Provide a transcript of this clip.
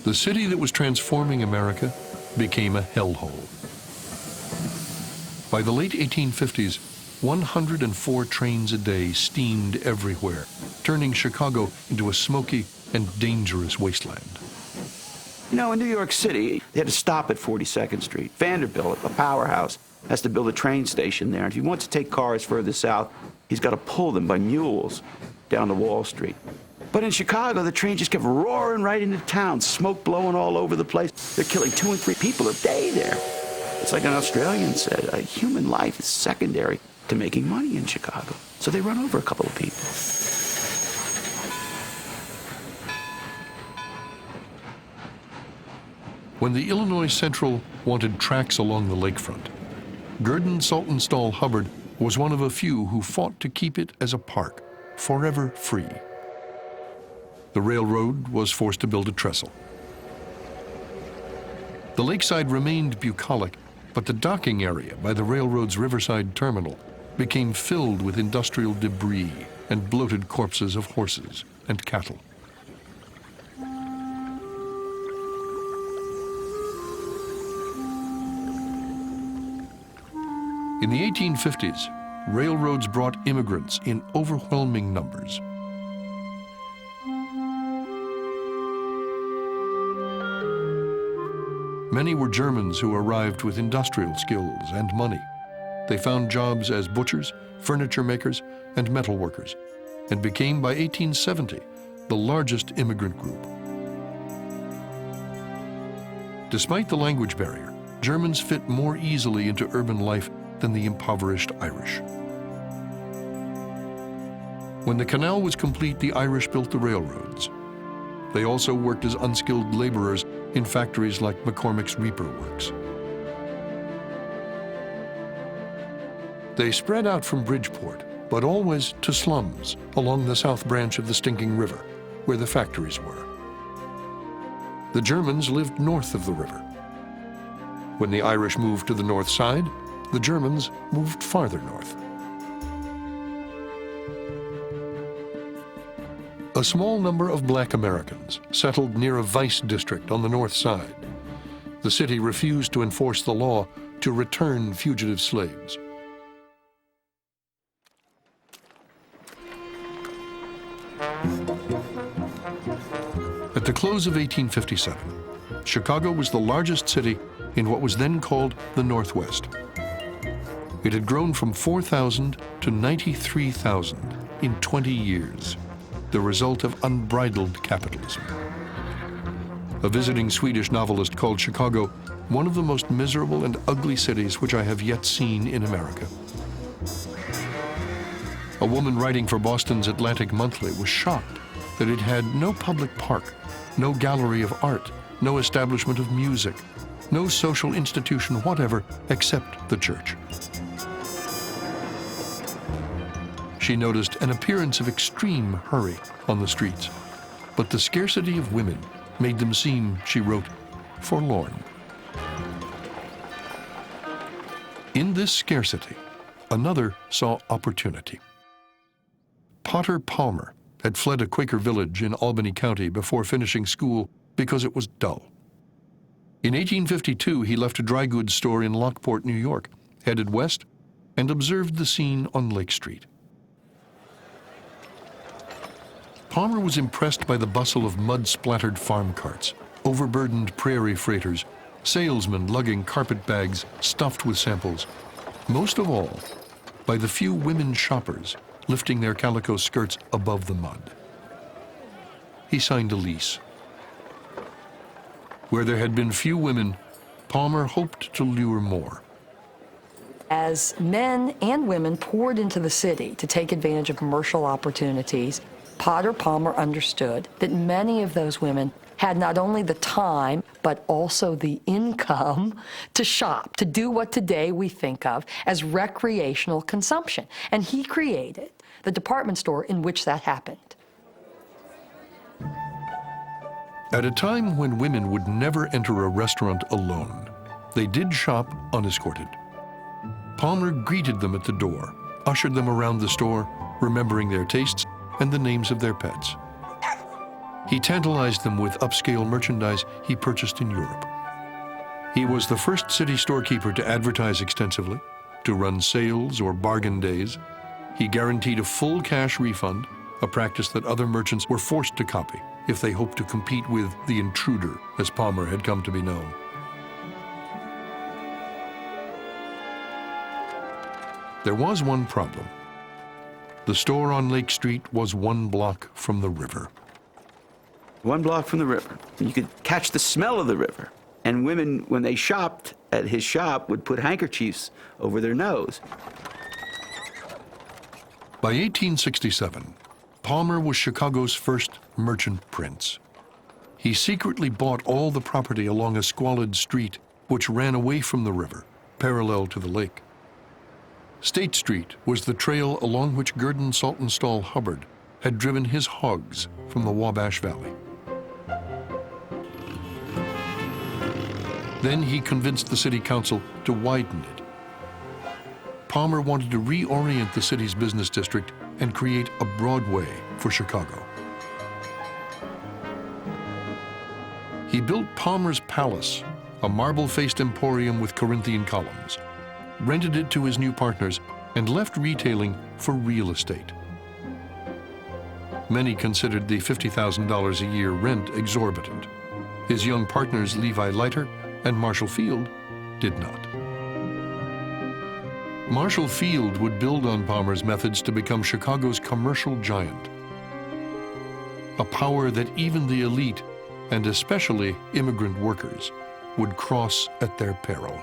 The city that was transforming America became a hellhole. By the late 1850s, 104 trains a day steamed everywhere, turning Chicago into a smoky and dangerous wasteland. You know, in New York City, they had to stop at 42nd Street. Vanderbilt, a powerhouse, has to build a train station there. And if he wants to take cars further south, he's got to pull them by mules down to Wall Street. But in Chicago, the train just kept roaring right into town, smoke blowing all over the place. They're killing 2 and 3 people a day there. It's like an Australian said, human life is secondary to making money in Chicago. So they run over a couple of people. When the Illinois Central wanted tracks along the lakefront, Gurdon Saltonstall Hubbard was one of a few who fought to keep it as a park, forever free. The railroad was forced to build a trestle. The lakeside remained bucolic, but the docking area by the railroad's Riverside Terminal became filled with industrial debris and bloated corpses of horses and cattle. In the 1850s, railroads brought immigrants in overwhelming numbers. Many were Germans who arrived with industrial skills and money. They found jobs as butchers, furniture makers, and metal workers, and became, by 1870, the largest immigrant group. Despite the language barrier, Germans fit more easily into urban life than the impoverished Irish. When the canal was complete, the Irish built the railroads. They also worked as unskilled laborers in factories like McCormick's Reaper Works. They spread out from Bridgeport, but always to slums along the south branch of the Stinking River, where the factories were. The Germans lived north of the river. When the Irish moved to the north side, the Germans moved farther north. A small number of black Americans settled near a vice district on the north side. The city refused to enforce the law to return fugitive slaves. At the close of 1857, Chicago was the largest city in what was then called the Northwest. It had grown from 4,000 to 93,000 in 20 years, the result of unbridled capitalism. A visiting Swedish novelist called Chicago one of the most miserable and ugly cities which I have yet seen in America. A woman writing for Boston's Atlantic Monthly was shocked that it had no public park, no gallery of art, no establishment of music, no social institution whatever except the church. She noticed an appearance of extreme hurry on the streets, but the scarcity of women made them seem, she wrote, forlorn. In this scarcity, another saw opportunity. Potter Palmer had fled a Quaker village in Albany County before finishing school because it was dull. In 1852, he left a dry goods store in Lockport, New York, headed west, and observed the scene on Lake Street. Palmer was impressed by the bustle of mud-splattered farm carts, overburdened prairie freighters, salesmen lugging carpet bags stuffed with samples. Most of all, by the few women shoppers lifting their calico skirts above the mud. He signed a lease. Where there had been few women, Palmer hoped to lure more. As men and women poured into the city to take advantage of commercial opportunities, Potter Palmer understood that many of those women had not only the time, but also the income to shop, to do what today we think of as recreational consumption. And he created the department store in which that happened. At a time when women would never enter a restaurant alone, they did shop unescorted. Palmer greeted them at the door, ushered them around the store, remembering their tastes and the names of their pets. He tantalized them with upscale merchandise he purchased in Europe. He was the first city storekeeper to advertise extensively, to run sales or bargain days. He guaranteed a full cash refund, a practice that other merchants were forced to copy if they hoped to compete with the intruder, as Palmer had come to be known. There was one problem. The store on Lake Street was 1 block from the river. 1 block from the river. You could catch the smell of the river. And women, when they shopped at his shop, would put handkerchiefs over their nose. By 1867, Palmer was Chicago's first merchant prince. He secretly bought all the property along a squalid street which ran away from the river, parallel to the lake. State Street was the trail along which Gurdon Saltonstall Hubbard had driven his hogs from the Wabash Valley. Then he convinced the city council to widen it. Palmer wanted to reorient the city's business district and create a Broadway for Chicago. He built Palmer's Palace, a marble-faced emporium with Corinthian columns, rented it to his new partners, and left retailing for real estate. Many considered the $50,000 a year rent exorbitant. His young partners, Levi Leiter and Marshall Field, did not. Marshall Field would build on Palmer's methods to become Chicago's commercial giant, a power that even the elite, and especially immigrant workers, would cross at their peril.